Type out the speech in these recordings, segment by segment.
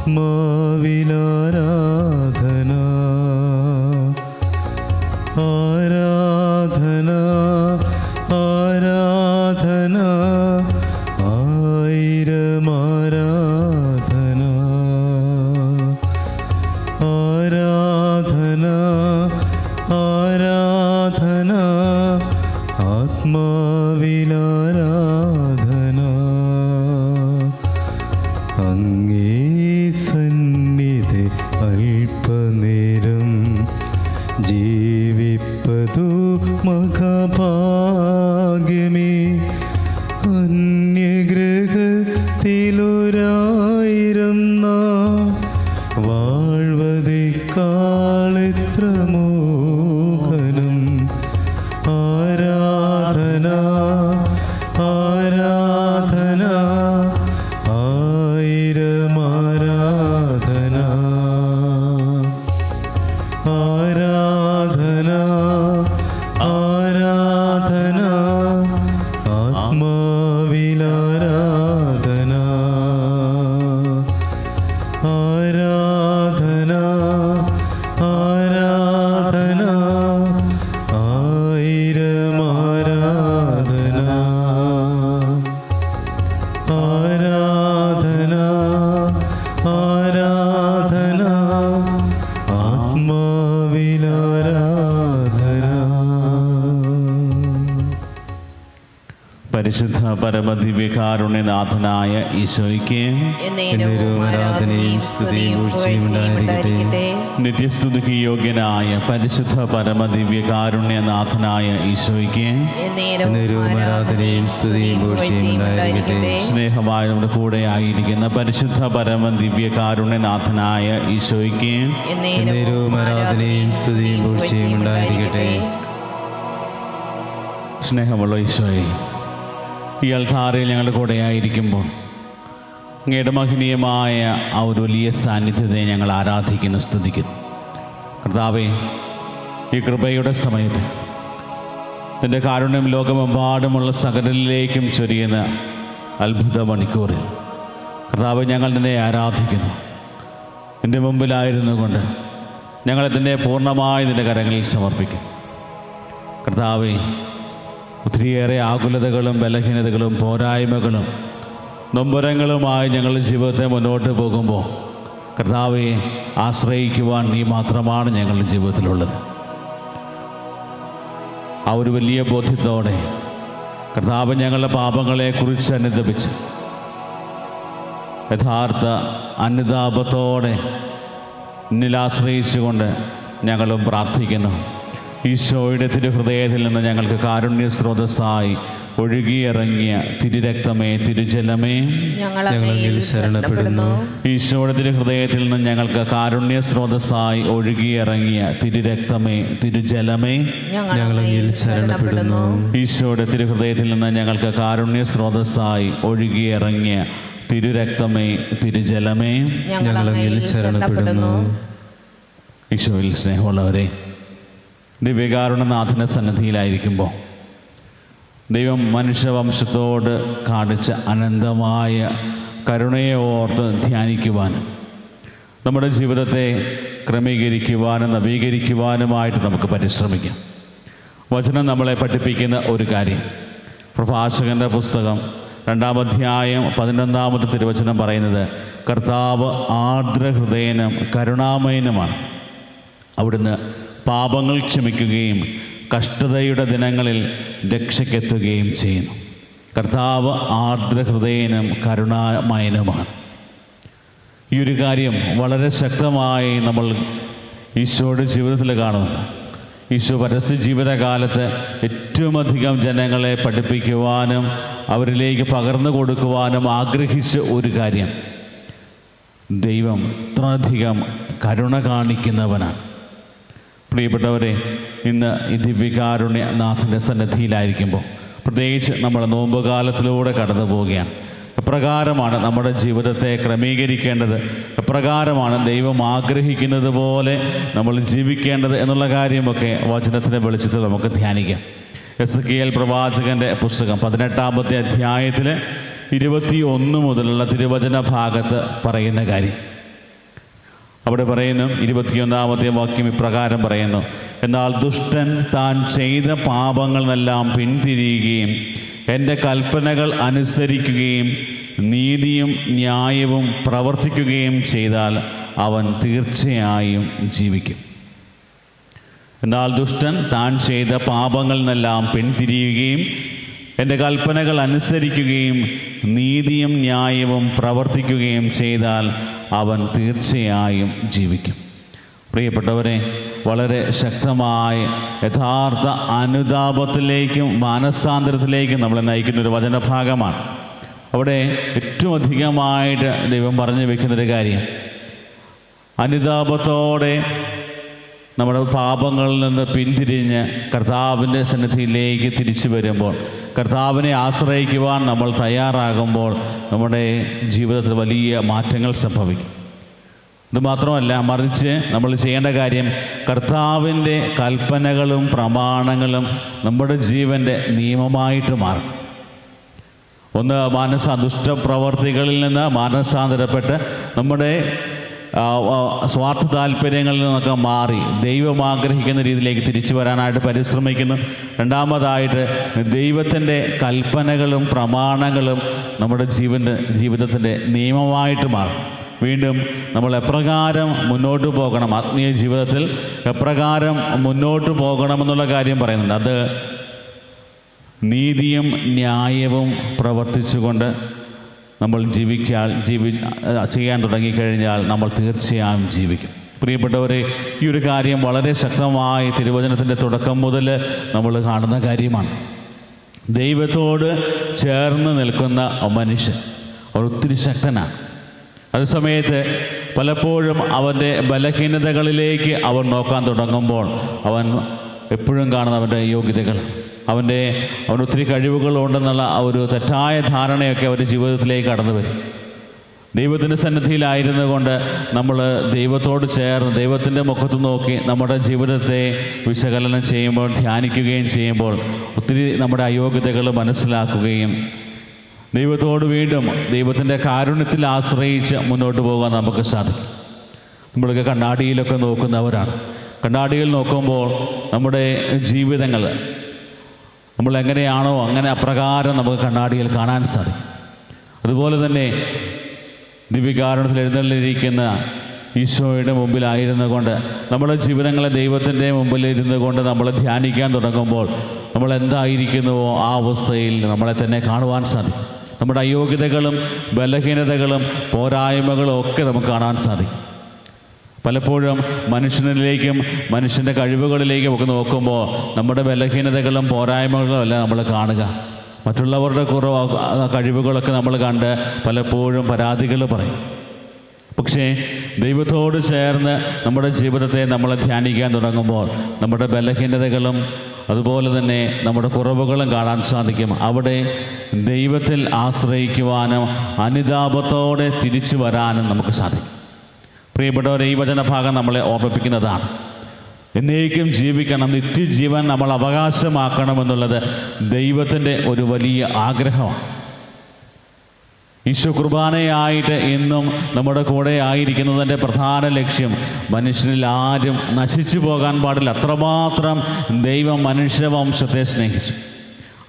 ആത്മാവിലാരാധന ആരാധന ആരാധന ആയിരം ആരാധന ആരാധന ആരാധന ആത്മാവിലാരാധന അങ്ങേ സന്നിധി അല്പനേരം ജീവിപ്പതു മഹാഭാഗ്യമേ അന്യഗ്രഹത്തിലൊരായിരം നാം വാഴ്വതേക്കാളെത്ര മോഹനം ആരാധന ആരാധന ആയിരം ആരാധന ആരാധന ആരാധന ആത്മാവിലാരാധന ആരാധന ആരാധന ആയിരം ആരാധന ആരാധന ആരാധന ആത്മാവിലാരാധന. പരിശുദ്ധ പരമദിവ്യകാരുണ്യനാഥനായ ഈശോയ്ക്ക് ആരാധനയും സ്തുതിയും ഉണ്ടായിരിക്കട്ടെ. നിത്യസ്തുതിക്ക് യോഗ്യനായ പരിശുദ്ധ പരമദിവ്യകാരുണ്യനാഥനായ ഈശോയ്ക്ക് ആരാധനയും സ്തുതിയും ഉണ്ടായിരിക്കട്ടെ. സ്നേഹമായ നമ്മുടെ കൂടെ ആയിരിക്കുന്ന പരിശുദ്ധ പരമദിവ്യകാരുണ്യനാഥനായ ഈശോയ്ക്ക് ആരാധനയും സ്തുതിയും ഉണ്ടായിരിക്കട്ടെ. സ്നേഹമുള്ള ഈശോയെ, ഈ അൾത്താരയിൽ ഞങ്ങളുടെ കൂടെ ആയിരിക്കുമ്പോൾ അങ്ങയുടെ മഹനീയമായ ആ ഒരു വലിയ സാന്നിധ്യത്തെ ഞങ്ങൾ ആരാധിക്കുന്നു, സ്തുതിക്കുന്നു. കർത്താവേ, ഈ കൃപയുടെ സമയത്ത് നിൻ്റെ കാരുണ്യം ലോകമെമ്പാടുമുള്ള സകലരിലേക്കും ചൊരിയുന്ന അത്ഭുത മണിക്കൂറിൽ കർത്താവേ, ഞങ്ങൾ നിന്നെ ആരാധിക്കുന്നു. നിൻ്റെ മുമ്പിലായിരുന്നു കൊണ്ട് ഞങ്ങളെ തന്നെ പൂർണ്ണമായി നിൻ്റെ കരങ്ങളിൽ സമർപ്പിക്കും. കർത്താവേ, ഒത്തിരിയേറെ ആകുലതകളും ബലഹീനതകളും പോരായ്മകളും നൊമ്പരങ്ങളുമായി ഞങ്ങളുടെ ജീവിതത്തെ മുന്നോട്ട് പോകുമ്പോൾ കർത്താവെ ആശ്രയിക്കുവാൻ നീ മാത്രമാണ് ഞങ്ങളുടെ ജീവിതത്തിലുള്ളത്. ആ ഒരു വലിയ ബോധ്യത്തോടെ കർത്താവ് ഞങ്ങളുടെ പാപങ്ങളെക്കുറിച്ച് അനുതപിച്ച് യഥാർത്ഥ അനുതാപത്തോടെ നിന്നിൽ ആശ്രയിച്ചുകൊണ്ട് ഞങ്ങളും പ്രാർത്ഥിക്കുന്നു. ഈശോയുടെ തിരുഹൃദയത്തിൽ നിന്ന് ഞങ്ങൾക്ക് കാരുണ്യ സ്രോതസ്സായി ഒഴുകിയിറങ്ങിയ തിരുരക്തമേ, തിരുജലമേ, ഞങ്ങൾ ശരണപ്പെടുന്നു. ഈശോയുടെ തിരുഹൃദയത്തിൽ നിന്ന് ഞങ്ങൾക്ക് കാരുണ്യ സ്രോതസ്സായി ഒഴുകിയിറങ്ങിയ തിരുരക്തമേ, തിരുജലമേ, ഞങ്ങൾ ശരണപ്പെടുന്നു. ഈശോയുടെ തിരുഹൃദയത്തിൽ നിന്ന് ഞങ്ങൾക്ക് കാരുണ്യ സ്രോതസ്സായി ഒഴുകിയിറങ്ങിയ തിരുരക്തമേ, തിരുജലമേ, ഞങ്ങൾ ശരണപ്പെടുന്നു. ഈശോയിൽ സ്നേഹമുള്ളവരെ, ദിവ്യകാരുണ്യനാഥൻ്റെ സന്നിധിയിലായിരിക്കുമ്പോൾ ദൈവം മനുഷ്യവംശത്തോട് കാണിച്ച അനന്തമായ കരുണയെ ഓർത്ത് ധ്യാനിക്കുവാനും നമ്മുടെ ജീവിതത്തെ ക്രമീകരിക്കുവാനും നവീകരിക്കുവാനുമായിട്ട് നമുക്ക് പരിശ്രമിക്കാം. വചനം നമ്മളെ പഠിപ്പിക്കുന്ന ഒരു കാര്യം, പ്രഭാഷകൻ്റെ പുസ്തകം 2-ാം അധ്യായം 11-ാമത്തെ തിരുവചനം പറയുന്നത്, കർത്താവ് ആർദ്രഹൃദയനും കരുണാമയനുമാണ്. അവിടുന്ന് പാപങ്ങൾ ക്ഷമിക്കുകയും കഷ്ടതയുടെ ദിനങ്ങളിൽ രക്ഷയ്ക്കെത്തുകയും ചെയ്യുന്നു. കർത്താവ് ആർദ്രഹൃദയനും കരുണാമയനുമാണ്. ഈ ഒരു കാര്യം വളരെ ശക്തമായി നമ്മൾ ഈശോയുടെ ജീവിതത്തിൽ കാണുന്നുണ്ട്. ഈശോ പരസ്യ ജീവിതകാലത്ത് ഏറ്റവും അധികം ജനങ്ങളെ പഠിപ്പിക്കുവാനും അവരിലേക്ക് പകർന്നു കൊടുക്കുവാനും ആഗ്രഹിച്ച ഒരു കാര്യം, ദൈവം ഇത്രയധികം കരുണ കാണിക്കുന്നവനാണ്. പ്രിയപ്പെട്ടവരെ, ഇന്ന് ഈ ദിവ്യകാരുണ്യനാഥൻ്റെ സന്നിധിയിലായിരിക്കുമ്പോൾ പ്രത്യേകിച്ച് നമ്മൾ നോമ്പുകാലത്തിലൂടെ കടന്നു പോവുകയാണ്. എപ്രകാരമാണ് നമ്മുടെ ജീവിതത്തെ ക്രമീകരിക്കേണ്ടത്, എപ്രകാരമാണ് ദൈവം ആഗ്രഹിക്കുന്നത് പോലെ നമ്മൾ ജീവിക്കേണ്ടത് എന്നുള്ള കാര്യമൊക്കെ വചനത്തിൻ്റെ വെളിച്ചത്തിൽ നമുക്ക് ധ്യാനിക്കാം. എസെക്കിയേൽ പ്രവാചകൻ്റെ പുസ്തകം 18-ാമത്തെ അധ്യായത്തിൽ 21 മുതലുള്ള തിരുവചന ഭാഗത്ത് പറയുന്ന കാര്യം, അവിടെ പറയുന്നു 21-ാമത്തെ വാക്യം ഇപ്രകാരം പറയുന്നു: എന്നാൽ ദുഷ്ടൻ താൻ ചെയ്ത പാപങ്ങളെല്ലാം പിന്തിരിയുകയും എൻ്റെ കൽപ്പനകൾ അനുസരിക്കുകയും നീതിയും ന്യായവും പ്രവർത്തിക്കുകയും ചെയ്താൽ അവൻ തീർച്ചയായും ജീവിക്കും. എന്നാൽ ദുഷ്ടൻ താൻ ചെയ്ത പാപങ്ങളിൽ നിന്നെല്ലാം പിന്തിരിയുകയും എൻ്റെ കൽപ്പനകൾ അനുസരിക്കുകയും നീതിയും ന്യായവും പ്രവർത്തിക്കുകയും ചെയ്താൽ അവൻ തീർച്ചയായും ജീവിക്കും. പ്രിയപ്പെട്ടവരെ, വളരെ ശക്തമായ യഥാർത്ഥ അനുതാപത്തിലേക്കും മാനസാന്തരത്തിലേക്കും നമ്മളെ നയിക്കുന്നൊരു വചനഭാഗമാണ്. അവിടെ ഏറ്റവും അധികമായിട്ട് ദൈവം പറഞ്ഞു വയ്ക്കുന്നൊരു കാര്യം, അനുതാപത്തോടെ നമ്മുടെ പാപങ്ങളിൽ നിന്ന് പിന്തിരിഞ്ഞ് കർത്താവിൻ്റെ സന്നിധിയിലേക്ക് തിരിച്ചു വരുമ്പോൾ, കർത്താവിനെ ആശ്രയിക്കുവാൻ നമ്മൾ തയ്യാറാകുമ്പോൾ നമ്മുടെ ജീവിതത്തിൽ വലിയ മാറ്റങ്ങൾ സംഭവിക്കും. ഇതുമാത്രമല്ല, മറിച്ച് നമ്മൾ ചെയ്യേണ്ട കാര്യം കർത്താവിൻ്റെ കൽപ്പനകളും പ്രമാണങ്ങളും നമ്മുടെ ജീവൻ്റെ നിയമമായിട്ട് മാറും. ഒന്ന് ദുഷ്ടപ്രവർത്തികളിൽ നിന്ന് മാനസാന്തരപ്പെട്ട് നമ്മുടെ സ്വാർത്ഥ താല്പര്യങ്ങളിൽ നിന്നൊക്കെ മാറി ദൈവം ആഗ്രഹിക്കുന്ന രീതിയിലേക്ക് തിരിച്ചു വരാനായിട്ട് പരിശ്രമിക്കുന്നു. രണ്ടാമതായിട്ട് ദൈവത്തിൻ്റെ കൽപ്പനകളും പ്രമാണങ്ങളും നമ്മുടെ ജീവിതത്തിൻ്റെ നിയമമായിട്ട് മാറും. വീണ്ടും നമ്മൾ എപ്രകാരം മുന്നോട്ട് പോകണം, ആത്മീയ ജീവിതത്തിൽ എപ്രകാരം മുന്നോട്ട് പോകണമെന്നുള്ള കാര്യം പറയുന്നുണ്ട്. അത് നീതിയും ന്യായവും പ്രവർത്തിച്ചുകൊണ്ട് നമ്മൾ ചെയ്യാൻ തുടങ്ങിക്കഴിഞ്ഞാൽ നമ്മൾ തീർച്ചയായും ജീവിക്കും. പ്രിയപ്പെട്ടവരെ, ഈ ഒരു കാര്യം വളരെ ശക്തമായി തിരുവചനത്തിൻ്റെ തുടക്കം മുതൽ നമ്മൾ കാണുന്ന കാര്യമാണ്. ദൈവത്തോട് ചേർന്ന് നിൽക്കുന്ന മനുഷ്യൻ അവർ ഒത്തിരി ശക്തനാണ്. അതേസമയത്ത് പലപ്പോഴും അവൻ്റെ ബലഹീനതകളിലേക്ക് അവൻ നോക്കാൻ തുടങ്ങുമ്പോൾ അവൻ എപ്പോഴും കാണുന്ന അവൻ്റെ യോഗ്യതകളാണ്. അവന് ഒത്തിരി കഴിവുകളുണ്ടെന്നുള്ള ഒരു തെറ്റായ ധാരണയൊക്കെ അവൻ്റെ ജീവിതത്തിലേക്ക് കടന്നു വരും. ദൈവത്തിൻ്റെ സന്നിധിയിലായിരുന്നു കൊണ്ട് നമ്മൾ ദൈവത്തോട് ചേർന്ന് ദൈവത്തിൻ്റെ മുഖത്ത് നോക്കി നമ്മുടെ ജീവിതത്തെ വിശകലനം ചെയ്യുമ്പോൾ, ധ്യാനിക്കുകയും ചെയ്യുമ്പോൾ ഒത്തിരി നമ്മുടെ അയോഗ്യതകൾ മനസ്സിലാക്കുകയും ദൈവത്തോട് വീണ്ടും ദൈവത്തിൻ്റെ കാരുണ്യത്തിൽ ആശ്രയിച്ച് മുന്നോട്ട് പോകാൻ നമുക്ക് സാധിക്കും. നമ്മളൊക്കെ കണ്ണാടിയിലൊക്കെ നോക്കുന്നവരാണ്. കണ്ണാടിയിൽ നോക്കുമ്പോൾ നമ്മുടെ ജീവിതങ്ങൾ നമ്മൾ എങ്ങനെയാണോ അങ്ങനെ അപ്രകാരം നമുക്ക് കണ്ണാടിയിൽ കാണാൻ സാധിക്കും. അതുപോലെ തന്നെ ദിവ്യകാരുണ്യത്തിൽ എഴുന്നള്ളിയിരിക്കുന്ന ഈശോയുടെ മുമ്പിലായിരുന്നു കൊണ്ട് നമ്മുടെ ജീവിതങ്ങളെ ദൈവത്തിൻ്റെ മുമ്പിൽ ഇരുന്നു കൊണ്ട് നമ്മൾ ധ്യാനിക്കാൻ തുടങ്ങുമ്പോൾ നമ്മൾ എന്തായിരിക്കുന്നുവോ ആ അവസ്ഥയിൽ നമ്മളെ തന്നെ കാണുവാൻ സാധിക്കും. നമ്മുടെ അയോഗ്യതകളും ബലഹീനതകളും പോരായ്മകളും ഒക്കെ നമുക്ക് കാണാൻ സാധിക്കും. പലപ്പോഴും മനുഷ്യനിലേക്കും മനുഷ്യൻ്റെ കഴിവുകളിലേക്കും ഒക്കെ നോക്കുമ്പോൾ നമ്മുടെ ബലഹീനതകളും പോരായ്മകളും അല്ല നമ്മൾ കാണുക. മറ്റുള്ളവരുടെ കഴിവുകളൊക്കെ നമ്മൾ കണ്ട് പലപ്പോഴും പരാതികൾ പറയും. പക്ഷേ ദൈവത്തോട് ചേർന്ന് നമ്മുടെ ജീവിതത്തെ നമ്മൾ ധ്യാനിക്കാൻ തുടങ്ങുമ്പോൾ നമ്മുടെ ബലഹീനതകളും അതുപോലെ തന്നെ നമ്മുടെ കുറവുകളും കാണാൻ സാധിക്കും. അവിടെ ദൈവത്തിൽ ആശ്രയിക്കുവാനും അനുതാപത്തോടെ തിരിച്ചു വരാനും നമുക്ക് സാധിക്കും. പ്രിയപ്പെട്ടവരെ, ഈ വചനഭാഗം നമ്മളെ ഓർമ്മിപ്പിക്കുന്നതാണ്. എന്നേക്കും ജീവിക്കണം, നിത്യജീവൻ നമ്മൾ അവകാശമാക്കണമെന്നുള്ളത് ദൈവത്തിൻ്റെ ഒരു വലിയ ആഗ്രഹമാണ്. ഈശോ കുർബാനയായിട്ട് ഇന്നും നമ്മുടെ കൂടെ ആയിരിക്കുന്നതിൻ്റെ പ്രധാന ലക്ഷ്യം മനുഷ്യനിൽ ആരും നശിച്ചു പോകാൻ പാടില്ല. അത്രമാത്രം ദൈവം മനുഷ്യവംശത്തെ സ്നേഹിച്ചു.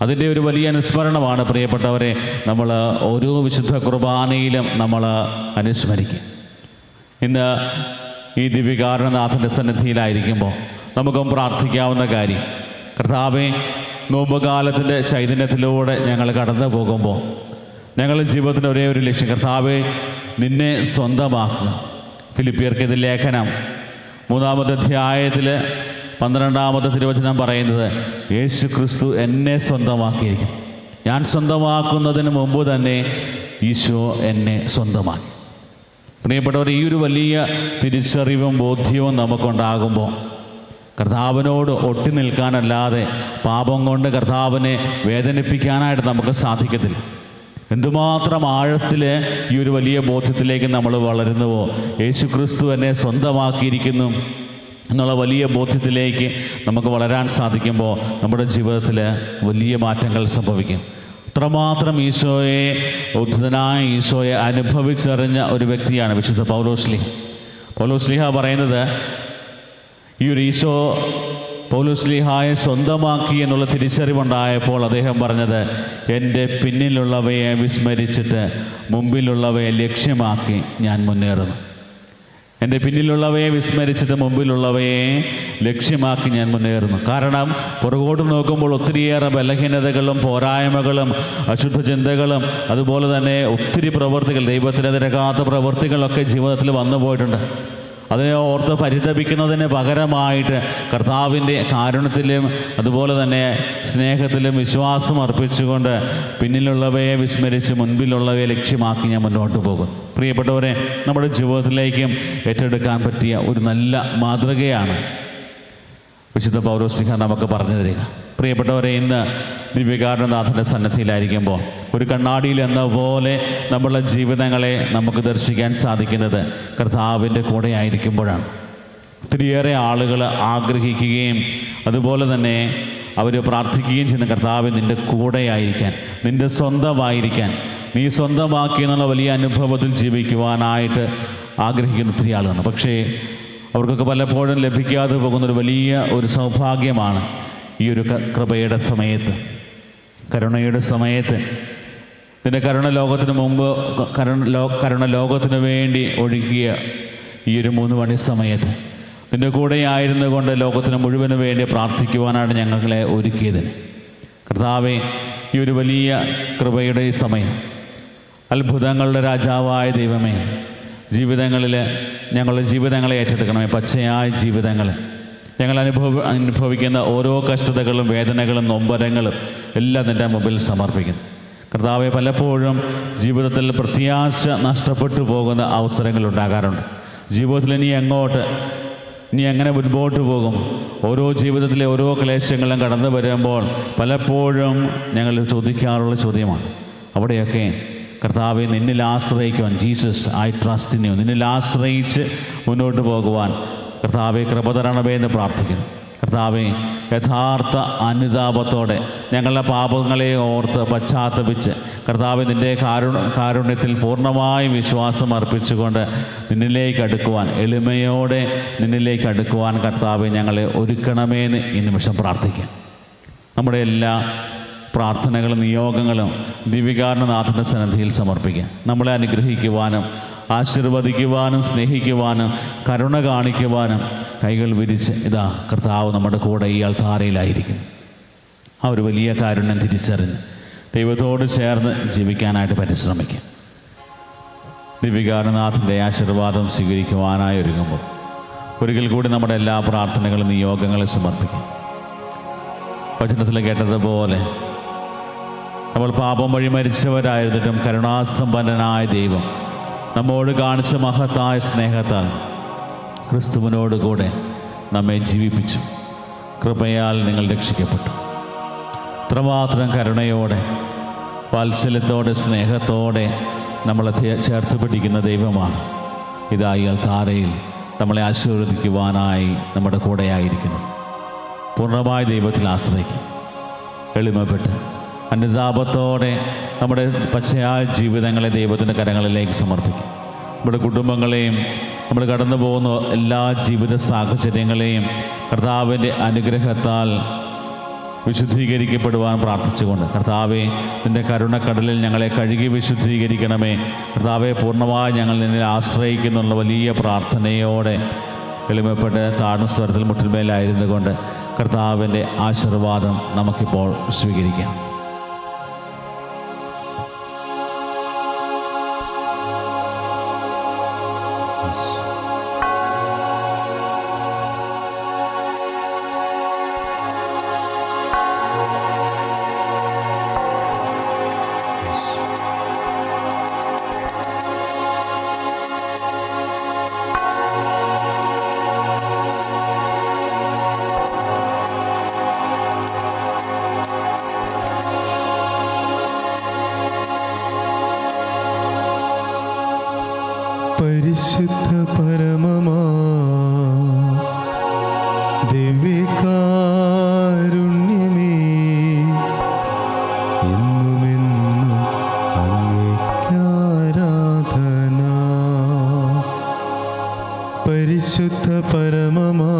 അതിൻ്റെ ഒരു വലിയ അനുസ്മരണമാണ് പ്രിയപ്പെട്ടവരെ നമ്മൾ ഓരോ വിശുദ്ധ കുർബാനയിലും നമ്മൾ അനുസ്മരിക്കും. ഇന്ന് ഈ ദിവ്യകാരുണ്യനാഥൻ്റെ സന്നിധിയിലായിരിക്കുമ്പോൾ നമുക്കും പ്രാർത്ഥിക്കാവുന്ന കാര്യം, കർത്താവേ, നോമ്പുകാലത്തിൻ്റെ ചൈതന്യത്തിലൂടെ ഞങ്ങൾ കടന്നു പോകുമ്പോൾ ഞങ്ങളുടെ ജീവിതത്തിൻ്റെ ഒരേ ഒരു ലക്ഷ്യം, കർത്താവേ, നിന്നെ സ്വന്തമാക്കുക. ഫിലിപ്പിയർക്കെത് ലേഖനം 3-ാമത്തെ അധ്യായത്തിൽ 12-ാമത്തെ തിരുവചനം പറയുന്നത്, യേശു ക്രിസ്തു എന്നെ സ്വന്തമാക്കിയിരിക്കും. ഞാൻ സ്വന്തമാക്കുന്നതിന് മുമ്പ് തന്നെ ഈശോ എന്നെ സ്വന്തമാക്കി. പ്രിയപ്പെട്ടവർ, ഈ ഒരു വലിയ തിരിച്ചറിവും ബോധ്യവും നമുക്കുണ്ടാകുമ്പോൾ കർത്താവിനോട് ഒട്ടി നിൽക്കാനല്ലാതെ പാപം കൊണ്ട് കർത്താവിനെ വേദനിപ്പിക്കാനായിട്ട് നമുക്ക് സാധിക്കത്തില്ല. എന്തുമാത്രം ആഴത്തിൽ ഈ ഒരു വലിയ ബോധ്യത്തിലേക്ക് നമ്മൾ വളരുന്നുവോ, യേശു ക്രിസ്തു എന്നെ സ്വന്തമാക്കിയിരിക്കുന്നു എന്നുള്ള വലിയ ബോധ്യത്തിലേക്ക് നമുക്ക് വളരാൻ സാധിക്കുമ്പോൾ നമ്മുടെ ജീവിതത്തിൽ വലിയ മാറ്റങ്ങൾ സംഭവിക്കും. അത്രമാത്രം ഈശോയെ, ഉദ്ധിതനായ ഈശോയെ അനുഭവിച്ചറിഞ്ഞ ഒരു വ്യക്തിയാണ് വിശുദ്ധ പൗലോസ്ലീഹ. പൗലോസ്ലീഹ പറയുന്നത്, ഈ ഒരു ഈശോ പൗലോസ്ലീഹായെ സ്വന്തമാക്കി എന്നുള്ള തിരിച്ചറിവുണ്ടായപ്പോൾ അദ്ദേഹം പറഞ്ഞത്, എൻ്റെ പിന്നിലുള്ളവയെ വിസ്മരിച്ചിട്ട് മുമ്പിലുള്ളവയെ ലക്ഷ്യമാക്കി ഞാൻ മുന്നേറുന്നു. എൻ്റെ പിന്നിലുള്ളവയെ വിസ്മരിച്ചിട്ട് മുമ്പിലുള്ളവയെ ലക്ഷ്യമാക്കി ഞാൻ മുന്നേറുന്നു. കാരണം പുറകോട്ട് നോക്കുമ്പോൾ ഒത്തിരിയേറെ ബലഹീനതകളും പോരായ്മകളും അശുദ്ധ ചിന്തകളും അതുപോലെ തന്നെ ഒത്തിരി പ്രവൃത്തികൾ, ദൈവത്തിന് നിരക്കാത്ത പ്രവൃത്തികളൊക്കെ ജീവിതത്തിൽ വന്നു പോയിട്ടുണ്ട്. അതിനെ ഓർത്ത് പരിതപിക്കുന്നതിന് പകരമായിട്ട് കർത്താവിൻ്റെ കാരുണ്യത്തിലും അതുപോലെ തന്നെ സ്നേഹത്തിലും വിശ്വാസം അർപ്പിച്ചുകൊണ്ട് പിന്നിലുള്ളവയെ വിസ്മരിച്ച് മുൻപിലുള്ളവയെ ലക്ഷ്യമാക്കി ഞാൻ മുന്നോട്ട് പോകുന്നു. പ്രിയപ്പെട്ടവരെ, നമ്മുടെ ജീവിതത്തിലേക്കും ഏറ്റെടുക്കാൻ പറ്റിയ ഒരു നല്ല മാതൃകയാണ് വിശുദ്ധ പൗലോസ്ലീഹ നമുക്ക് പറഞ്ഞു തരിക. പ്രിയപ്പെട്ടവരെ, ഇന്ന് ദിവ്യകാരുണ്യനാഥൻ്റെ സന്നിധിയിലായിരിക്കുമ്പോൾ ഒരു കണ്ണാടിയിൽ എന്ന പോലെ നമ്മളുടെ ജീവിതങ്ങളെ നമുക്ക് ദർശിക്കാൻ സാധിക്കുന്നത് കർത്താവിൻ്റെ കൂടെ ആയിരിക്കുമ്പോഴാണ്. ഒത്തിരിയേറെ ആളുകൾ ആഗ്രഹിക്കുകയും അതുപോലെ തന്നെ അവർ പ്രാർത്ഥിക്കുകയും ചെയ്യുന്ന കർത്താവ് നിൻ്റെ കൂടെയായിരിക്കാൻ, നിൻ്റെ സ്വന്തമായിരിക്കാൻ, നീ സ്വന്തമാക്കി എന്നുള്ള വലിയ അനുഭവത്തിൽ ജീവിക്കുവാനായിട്ട് ആഗ്രഹിക്കുന്ന ഒത്തിരി ആളുകളാണ്. പക്ഷേ അവർക്കൊക്കെ പലപ്പോഴും ലഭിക്കാതെ പോകുന്നൊരു വലിയ ഒരു സൗഭാഗ്യമാണ് ഈ ഒരു കൃപയുടെ സമയത്ത്, കരുണയുടെ സമയത്ത്. നിന്റെ കരുണ ലോകത്തിന് മുമ്പ് കരുണ ലോകത്തിന് വേണ്ടി ഒഴുകിയ ഈ ഒരു 3 മണി സമയത്ത് നിൻ്റെ കൂടെ ആയിരുന്നു കൊണ്ട് ലോകത്തിന് മുഴുവന് വേണ്ടി പ്രാർത്ഥിക്കുവാനാണ് ഞങ്ങളെ ഒരുക്കിയതിന്. കർത്താവേ, ഈ ഒരു വലിയ കൃപയുടെ ഈ സമയം, അത്ഭുതങ്ങളുടെ രാജാവായ ദൈവമേ, ജീവിതങ്ങളിൽ ഞങ്ങളുടെ ജീവിതങ്ങളെ ഏറ്റെടുക്കണമേ. പച്ചയായ ജീവിതങ്ങൾ, ഞങ്ങൾ അനുഭവിക്കുന്ന ഓരോ കഷ്ടതകളും വേദനകളും നൊമ്പരങ്ങളും എല്ലാം നിൻ്റെ മുമ്പിൽ സമർപ്പിക്കുന്നു. കർത്താവെ, പലപ്പോഴും ജീവിതത്തിൽ പ്രത്യാശ നഷ്ടപ്പെട്ടു പോകുന്ന അവസരങ്ങളുണ്ടാകാറുണ്ട്. ജീവിതത്തിൽ ഇനി എങ്ങനെ മുൻപോട്ട് പോകും? ഓരോ ജീവിതത്തിലെ ഓരോ ക്ലേശങ്ങളും കടന്നു വരുമ്പോൾ പലപ്പോഴും ഞങ്ങൾ ചോദിക്കാറുള്ള ചോദ്യമാണ്. അവിടെയൊക്കെ കർത്താവെ, നിന്നിൽ ആശ്രയിക്കുവാൻ, Jesus I trust in you, നിന്നിൽ ആശ്രയിച്ച് മുന്നോട്ട് പോകുവാൻ കർത്താവെ കൃപ തരണമേ എന്ന് പ്രാർത്ഥിക്കുന്നു. കർത്താവെ, യഥാർത്ഥ അനുതാപത്തോടെ ഞങ്ങളുടെ പാപങ്ങളെ ഓർത്ത് പശ്ചാത്തപിച്ച് കർത്താവെ നിൻ്റെ കാരുണ്യത്തിൽ പൂർണ്ണമായി വിശ്വാസം അർപ്പിച്ചുകൊണ്ട് നിന്നിലേക്ക് അടുക്കുവാൻ, എളിമയോടെ നിന്നിലേക്ക് അടുക്കുവാൻ കർത്താവെ ഞങ്ങളെ ഒരുക്കണമേന്ന് ഈ നിമിഷം പ്രാർത്ഥിക്കാം. നമ്മുടെ എല്ലാ പ്രാർത്ഥനകളും നിയോഗങ്ങളും ദിവ്യകാരുണ്യനാഥൻ്റെ സന്നിധിയിൽ സമർപ്പിക്കാം. നമ്മളെ അനുഗ്രഹിക്കുവാനും ആശീർവദിക്കുവാനും സ്നേഹിക്കുവാനും കരുണ കാണിക്കുവാനും കൈകൾ വിരിച്ച് ഇതാ കർത്താവ് നമ്മുടെ കൂടെ ഈ അൾത്താരയിലായിരിക്കുന്നു. ആ ഒരു വലിയ കാരുണ്യം തിരിച്ചറിഞ്ഞ് ദൈവത്തോട് ചേർന്ന് ജീവിക്കാനായിട്ട് പരിശ്രമിക്കാം. ദിവ്യകാരുണ്യനാഥൻ്റെ ആശീർവാദം സ്വീകരിക്കുവാനായി ഒരുങ്ങുമ്പോൾ ഒരിക്കൽ കൂടി നമ്മുടെ എല്ലാ പ്രാർത്ഥനകളും നിയോഗങ്ങളും സമർപ്പിക്കാം. വചനത്തിൽ കേട്ടതുപോലെ നമ്മൾ പാപം വഴി മരിച്ചവരായിരുന്നിട്ടും കരുണാസമ്പന്നനായ ദൈവം നമ്മോട് കാണിച്ച മഹത്തായ സ്നേഹത്താൽ ക്രിസ്തുവിനോട് കൂടെ നമ്മെ ജീവിപ്പിച്ചു. കൃപയാൽ നിങ്ങൾ രക്ഷിക്കപ്പെട്ടു. ഇത്രമാത്രം കരുണയോടെ, വാത്സല്യത്തോടെ, സ്നേഹത്തോടെ നമ്മളെ ചേർത്ത് പിടിക്കുന്ന ദൈവമാണ് ഇതായി അൾത്താരയിൽ നമ്മളെ ആശീർവദിക്കുവാനായി നമ്മുടെ കൂടെയായിരിക്കുന്നത്. പൂർണ്ണമായ ദൈവത്തിൽ ആശ്രയിക്കും. എളിമപ്പെട്ട് അനുതാപത്തോടെ നമ്മുടെ പച്ചയായ ജീവിതങ്ങളെ ദൈവത്തിൻ്റെ കരങ്ങളിലേക്ക് സമർപ്പിക്കും. നമ്മുടെ കുടുംബങ്ങളെയും നമ്മൾ കടന്നു പോകുന്ന എല്ലാ ജീവിത സാഹചര്യങ്ങളെയും കർത്താവിൻ്റെ അനുഗ്രഹത്താൽ വിശുദ്ധീകരിക്കപ്പെടുവാൻ പ്രാർത്ഥിച്ചുകൊണ്ട്, കർത്താവെ നിൻ്റെ കരുണക്കടലിൽ ഞങ്ങളെ കഴുകി വിശുദ്ധീകരിക്കണമേ. കർത്താവെ, പൂർണ്ണമായി ഞങ്ങൾ നിന്നെ ആശ്രയിക്കുന്നുള്ള വലിയ പ്രാർത്ഥനയോടെ എളിമപ്പെട്ട് താഴ്ന്ന സ്വരത്തിൽ മുട്ടിന്മേലായിരുന്നു കൊണ്ട് കർത്താവിൻ്റെ ആശീർവാദം നമുക്കിപ്പോൾ സ്വീകരിക്കാം. പരിശുദ്ധ പരമമാ ദിവ്യകാരുണ്യമേ, എന്നുമെന്നും അങ്ങേയ്ക്കാരാധന. പരിശുദ്ധ പരമമാ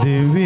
ദിവ്യ